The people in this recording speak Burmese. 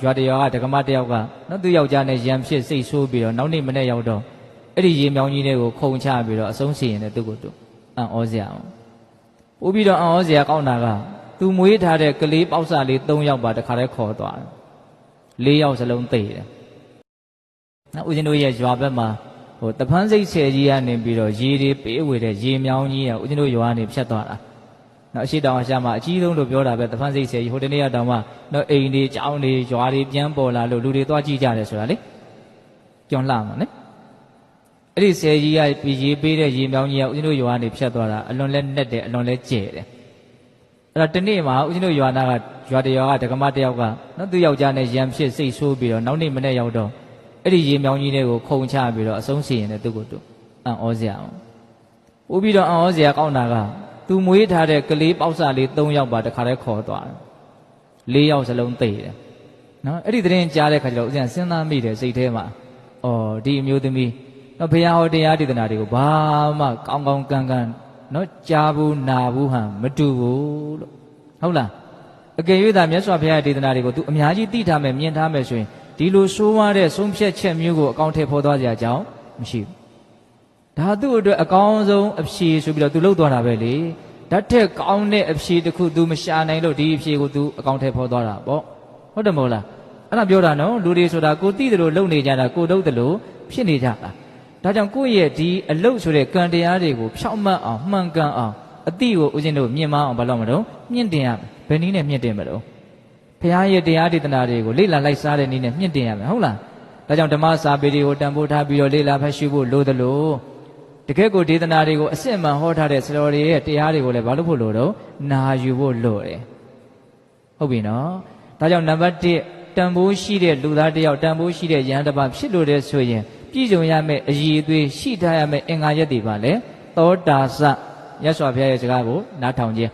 ရွာတရွာကဒကမတယောက်ကနော်သူယောက်ျားနဲ့ရံဖြစ်စိတ်ဆိုးပြီးတော့နောက်နေ့မနေ့ရောက်တော့အဲ့ဒီရေမြောင်းကြီးတွေကိုခုံချပြီးတော့အဆုံးစီရင်တဲ့သူ့ကိုသူအံ့ဩစရာပို့ပြီးတော့အံ့ဩစရာကောင်းတာကသူမွေးထားတဲ့ကလေးပေါက်စလေး3ယောက်ပါတခါတည်းခေါ်သွားတယ်4ယောက်စလုံးသိတယ်နော်ဦးဇင်းတို့ရဲ့ရွာဘက်မှာတဖန်းစိတ်ဆယ်ကြီးကနေပြီးတော့ရေတွေပေးဝေတဲ့ရေမြောင်းကြီးကဦးဇင်းတို့ရွာကနေဖြတ်သွားတာနော်အရှိတောင်အရှာမှာအကြီးဆုံးလို့ပြောတာပဲတဖန်းစိတ်ဆယ်ကြီးဟိုတနေ့ကတောင်မှနော်အိမ်တွေကျောင်းတွေရွာတွေပြန်ပေါ်လာလို့လူတွေသွားကြည့်ကြတယ်ဆိုတာလေကြောင်လှမှာနော်အဲ့ဒီဆယ်ကြီးကရေပေးတဲ့ရေမြောင်းကြီးကဦးဇင်းတို့ရွာကနေဖြတ်သွားတာအလွန်လဲနဲ့တယ်အလွန်လဲကျဲတယ်အဲ့တော့တနေ့မှာဦးဇင်းတို့ရွာနာကရွာတရွာကဒကမတယောက်ကနော်သူ့ယောက်ျားနဲ့ရံဖြစ်စိတ်ဆိုးပြီးတော့နောက်နေ့မနေ့ရောက်တော့အဲ့ဒီရေမြောင်းကြီးတွေကိုခုံချပြီးတော့အဆုံးစီရင်တဲ့သူ့ကိုသူအံ့ဩစရာပို့ပြီးတော့အံ့ဩစရာကောင်းတာကသူမွေးထားတဲ့ကလေးပေါက်စလေး3ယောက်ပါတခါတည်းခေါ်သွားတယ်4ယောက်စလုံးသိတယ်နော်အဲ့ဒီသတင်းကြားတဲ့ခါကျတော့ဦးဇင်းစဉ်းစားမိတယ်စိတ်ထဲမှာဒီအမျိုးသမီးနော်ဘုရားဟောတရားဒေသနာတွေကိုဘာမှကောင်းကောင်းကန်းကန်းနော်ကြားဘူးနာဘူးဟန်မတူဘူးလို့ဟုတ်လားအကယ်၍သာမြတ်စွာဘုရားဒေသနာတွေကို तू အများကြီးသိထားမယ်မြင်ထားမယ်ဆိုရင်ဒီလိုဆိုးဝါးတဲ့ဆုံးဖြတ်ချက်မျိုးကိုအကောင့်ထဲဖော်သွားကြအကြောင်းမရှိဘူးဒါသူ့အတွက်အကောင်းဆုံးအဖြေဆိုပြီးတော့ तू လှုပ်သွားတာပဲလေဓာတ်ထက်ကောင်းတဲ့အဖြေတစ်ခု तू မရှာနိုင်လို့ဒီအဖြေကို तू အကောင့်ထဲဖော်သွားတာပေါ့ဟုတ်တယ်မဟုတ်လားအဲ့ဒါပြောတာနော်လူတွေဆိုတာကိုသိတယ်လို့လုပ်နေကြတာကိုလုပ်တယ်လို့ဖြစ်နေကြတာဒါကြောင့်ကိုယ့်ရဲ့ဒီအလုပ်ဆိုတဲ့ကံတရားတွေကိုဖြောင့်မတ်အောင်မှန်ကန်အောင်အတိကိုဦးဇင်းတို့မြင်မအောင်ဘာလို့မလို့မြင့်တင်ရမယ်ဘယ်နည်းနဲ့မြင့်တင်မလို့ဘုရားရဲ့တရားဒေသနာတွေကိုလေ့လာလိုက်စားတဲ့နည်းနဲ့မြင့်တင်ရမယ်ဟုတ်လားဒါကြောင့်ဓမ္မစာပေတွေကိုတန်ဖိုးထားပြီးတော့လေ့လာဖတ်ရှုဖို့လိုသလိုတကယ့်ကိုဒေသနာတွေကိုအစစ်အမှန်ဟောထားတဲ့ဆရာတော်တွေရဲ့တရားတွေကိုလည်းဘာလို့ဖို့လိုတော့နာယူဖို့လိုတယ်ဟုတ်ပြီနော်ဒါကြောင့်နံပါတ်1တန်ဖိုးရှိတဲ့လူသားတစ်ယောက်တန်ဖိုးရှိတဲ့ယဟန်တစ်ပါးဖြစ်လို့တဲ့ဆိုရင်ပြည့်စုံရမယ့်အည်အသွေးရှိထားရမယ့်အင်္ဂါရက်တွေပါလေသောတာစမြတ်စွာဘုရားရဲ့စကားကိုနားထောင်ခြင်း